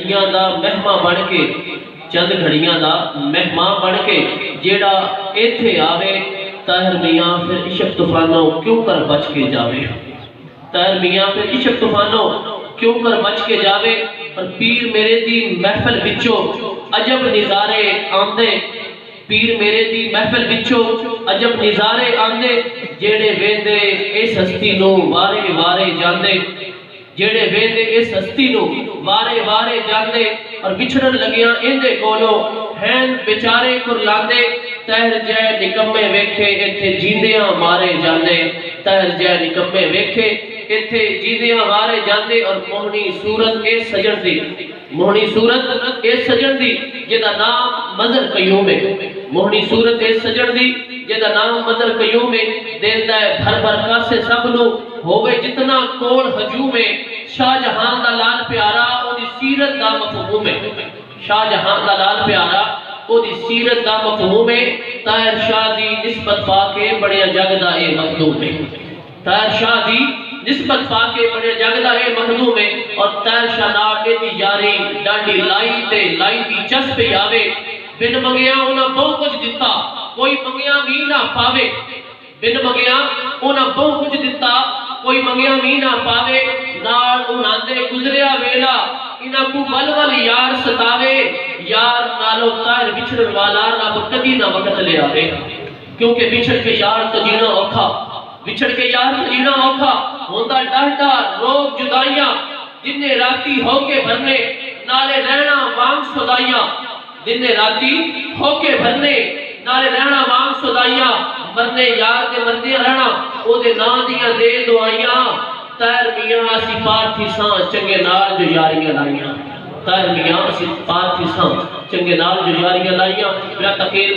گھڑیاں دا مہمان بن کے چند گھڑیاں دا مہمان بن کے جیڑا ایتھے آوے طاہر میاں پھر عشق طوفانوں کیوں کر بچ کے جاوے طاہر میاں پھر عشق طوفانوں کیوں کر بچ کے جاوے اور پیر میرے دی محفل بچو عجب نظارے آندے پیر میرے دی محفل بچو عجب نظارے آندے جیڑے ویندے اس ہستی نو وارے وارے جاندے جیڑے ویندے اس ہستی نو وارے وارے جاندے اور بچھڑن لگیاں اندے کولو ہین بیچارے کرلاندے طاہر جے نکمے ویکھے ایتھے جیندیاں مارے جاندے طاہر جے نکمے ویکھے ایتھے جیندیاں مارے جاندے اور موہنی صورت اے سجن دی موہنی صورت اے سجن دی جدا نام مظہر قیوم ہے موہنی صورت اے سجن دی جدا نام مظہر قیوم ہے دیندا ہے بھر بھر کاسے سب نو ہوئے جتنا کول ہجوم ہے شاہ جہان دا لال پیارا او دی سیرت دا مفہوم ہے شاہ جہان دا لال پیارا او دی سیرت دا مفہوم ہے طاہر شاہ دی نسبت پا کے بڑے جگ دا اے مخدوم ہے طاہر شاہ دی نسبت پا کے بڑے جگ دا اے مخدوم ہے اور طاہر شاہ نال دی یاری ڈاڈی لائی دی چس پہ آوے بن منگیا انہاں بہت کچھ دیتا کوئی منگیا بھی نہ پاوے بن منگیا انہاں بہت کچھ دیتا کوئی منگیا بھی نہ پاوے نال انہاں دے گزریا ویلا انہاں کو بل یار ستاوے یار نالو طاہر بچھڑن والا رب کدی نہ وقت لے آوے کیونکہ بچھڑ کے یار تو جینا اوکھا بچھڑ کے یار تو جینا اوکھا ہوندا ڈاڈا روگ جدائیاں دن راتی ہو کے بھرنے نالے رہنا وانگ سدائیاں دن راتی ہو کے بھرنے نالے رہنا وانگ سدائیاں مرنے یار دے مردے رہنا او دے نا دیاں دے دعائیاں طاہر میاں اسی پار تھی سان چنگے نال جو یاریاں لائیاں طاہر میاں اسی پار تھی سان چنگے نال جو یاریاں لائیاں بلا تقیر